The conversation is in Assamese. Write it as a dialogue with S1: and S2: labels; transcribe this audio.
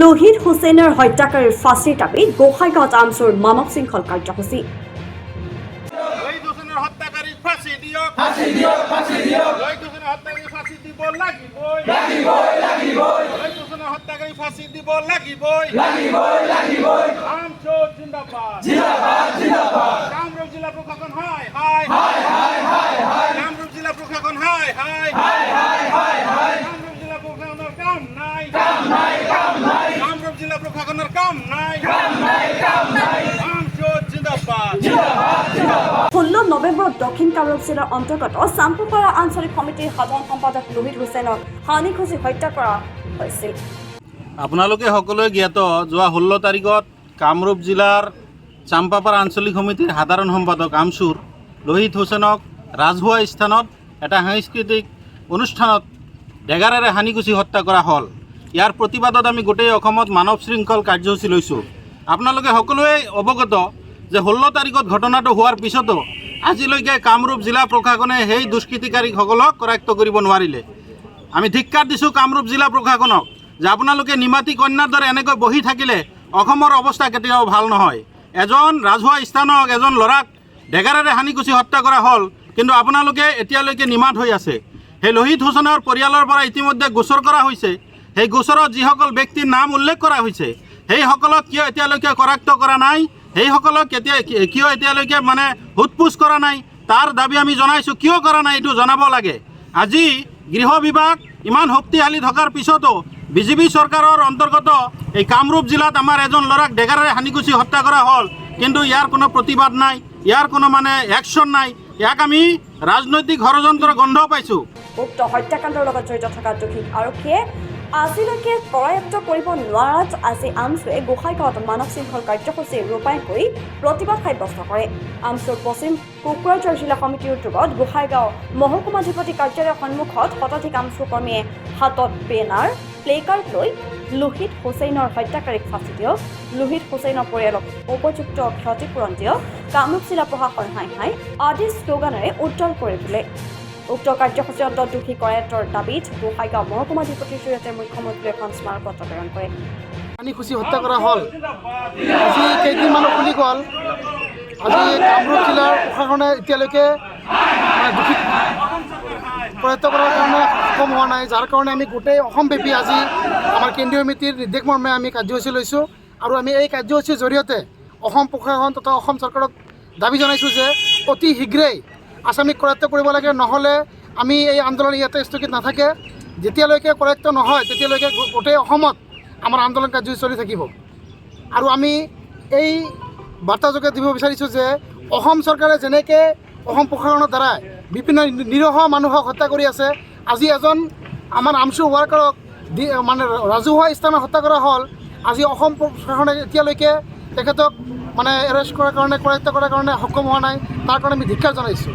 S1: লোহিত হুছেইনৰ হত্যাকাৰীৰ ফাঁচীৰ দাবীত গোসাইগাঁৱত আমচুৰ মানৱ শৃংখল কাৰ্যসূচী। নৱেম্বৰত দক্ষিণ কামৰূপ জিলাৰ অন্তৰ্গত চাম্পুপাৰা আঞ্চলিক সমিতিৰ সাধাৰণ সম্পাদক লোহিত হুছেইনক হানিখুচি হত্যা কৰা হৈছিল।
S2: আপোনালোকে সকলোৱে জ্ঞাত যোৱা 16 তাৰিখত কামৰূপ জিলাৰ চাম্পাপাৰা আঞ্চলিক সমিতিৰ সাধাৰণ সম্পাদক আমচুৰ লোহিত হুছেইনক ৰাজহুৱা স্থানত এটা সাংস্কৃতিক অনুষ্ঠানত ডেগাৰেৰে হানিখুচি হত্যা কৰা হ'ল। ইয়াৰ প্ৰতিবাদত আমি গোটেই অসমত মানৱ শৃংখল কাৰ্যসূচী লৈছোঁ। আপোনালোকে সকলোৱে অৱগত যে 16 তাৰিখত ঘটনাটো হোৱাৰ পিছতো আজিলৈকে কামৰূপ জিলা প্ৰশাসনে সেই দুষ্কৃতিকাৰীসকলক কৰায়ত্ব কৰিব নোৱাৰিলে। আমি ধিক্কাৰ দিছোঁ কামৰূপ জিলা প্ৰশাসনক যে আপোনালোকে নিমাতী কন্যাৰ দৰে এনেকৈ বহি থাকিলে অসমৰ অৱস্থা কেতিয়াও ভাল নহয়। এজন ৰাজহুৱা স্থানক এজন ল'ৰাক ডেগাৰেৰে হানিখুচি হত্যা কৰা হ'ল, কিন্তু আপোনালোকে এতিয়ালৈকে নিমাত হৈ আছে। সেই লোহিত হুছেইনৰ পৰিয়ালৰ পৰা ইতিমধ্যে গোচৰ কৰা হৈছে। সেই গোচৰত যিসকল ব্যক্তিৰ নাম উল্লেখ কৰা হৈছে সেইসকলক কিয় এতিয়ালৈকে কৰায়ত্ব কৰা নাই, সেইসকলক কিয় এতিয়ালৈকে সোধপোছ কৰা নাই, তাৰ দাবী আমি জনাইছোঁ। কিয় কৰা নাই এইটো জনাব লাগে। আজি গৃহ বিভাগ ইমান শক্তিশালী থকাৰ পিছতো বিজেপি চৰকাৰৰ অন্তৰ্গত এই কামৰূপ জিলাত আমাৰ এজন ল'ৰাক ডেগাৰেৰে হানিখুচি হত্যা কৰা হ'ল, কিন্তু ইয়াৰ কোনো প্ৰতিবাদ নাই, ইয়াৰ কোনো একশ্যন নাই। ইয়াক আমি ৰাজনৈতিক ষড়যন্ত্ৰৰ গন্ধ পাইছোঁ।
S1: উক্ত হত্যাকাণ্ডৰ লগত জড়িত থকা দোষীক আৰক্ষীয়ে আজিলৈকে কৰায়ত্ব কৰিব নোৱাৰাত আজি আমচুৱে গোসাইগাঁৱত মানৱ শৃংখল কাৰ্যসূচী ৰূপায়ণ কৰি প্ৰতিবাদ সাব্যস্ত কৰে। আমচুৰ পশ্চিম কোকৰাঝাৰ জিলা সমিতিৰ উদ্যোগত গোসাইগাঁও মহকুমাধিপতি কাৰ্যালয়ৰ সন্মুখত শতাধিক আমচু কৰ্মীয়ে হাতত বেনাৰ প্লেকাৰ্ড লৈ লোহিত হুছেইনৰ হত্যাকাৰীক ফাঁচি দিয়ক, লোহিত হুছেইনৰ পৰিয়ালক উপযুক্ত ক্ষতিপূৰণ দিয়ক, কামৰূপ জিলা প্ৰশাসন হাই হাই আদি শ্লোগানেৰে উজ্জ্বল কৰি তোলে। উক্ত কাৰ্যসূচীৰ অন্তত দোষী কৰায়ত্বৰ দাবীত গোসাইগাঁও মহকুমাধিপতিৰ জৰিয়তে মুখ্যমন্ত্ৰীয়ে এখন স্মাৰকপত্ৰ প্ৰেৰণ কৰে।
S3: হানিখুচি হত্যা কৰা হ'ল। আজি কেইদিনমান উকলি গ'ল। আজি কামৰূপ জিলাৰ প্ৰশাসনে এতিয়ালৈকে দোষী কৰায়ত্ব কৰাৰ কাৰণে সক্ষম হোৱা নাই, যাৰ কাৰণে আমি গোটেই অসমব্যাপী আজি আমাৰ কেন্দ্ৰীয় সমিতিৰ নিৰ্দেশ মৰ্মে আমি কাৰ্যসূচী লৈছোঁ। আৰু আমি এই কাৰ্যসূচীৰ জৰিয়তে অসম প্ৰশাসন তথা অসম চৰকাৰক দাবী জনাইছোঁ যে অতি শীঘ্ৰেই আসামিক কৰায়ত্ব কৰিব লাগে, নহ'লে আমি এই আন্দোলন ইয়াতে স্থগিত নাথাকে। যেতিয়ালৈকে কৰায়ত্ব নহয় তেতিয়ালৈকে গোটেই অসমত আমাৰ আন্দোলন কাৰ্যসূচী চলি থাকিব। আৰু আমি এই বাৰ্তাযোগে দিব বিচাৰিছোঁ যে অসম চৰকাৰে যেনেকৈ অসম প্ৰশাসনৰ দ্বাৰা বিভিন্ন নিৰীহ মানুহক হত্যা কৰি আছে, আজি এজন আমাৰ আমচু ৱাৰ্কাৰক ৰাজহুৱা স্থানত হত্যা কৰা হ'ল। আজি অসম প্ৰশাসনে এতিয়ালৈকে তেখেতক এৰেষ্ট কৰাৰ কাৰণে কৰায়ত্ব কৰাৰ কাৰণে সক্ষম হোৱা নাই, তাৰ কাৰণে আমি ধিক্কাৰ জনাইছোঁ।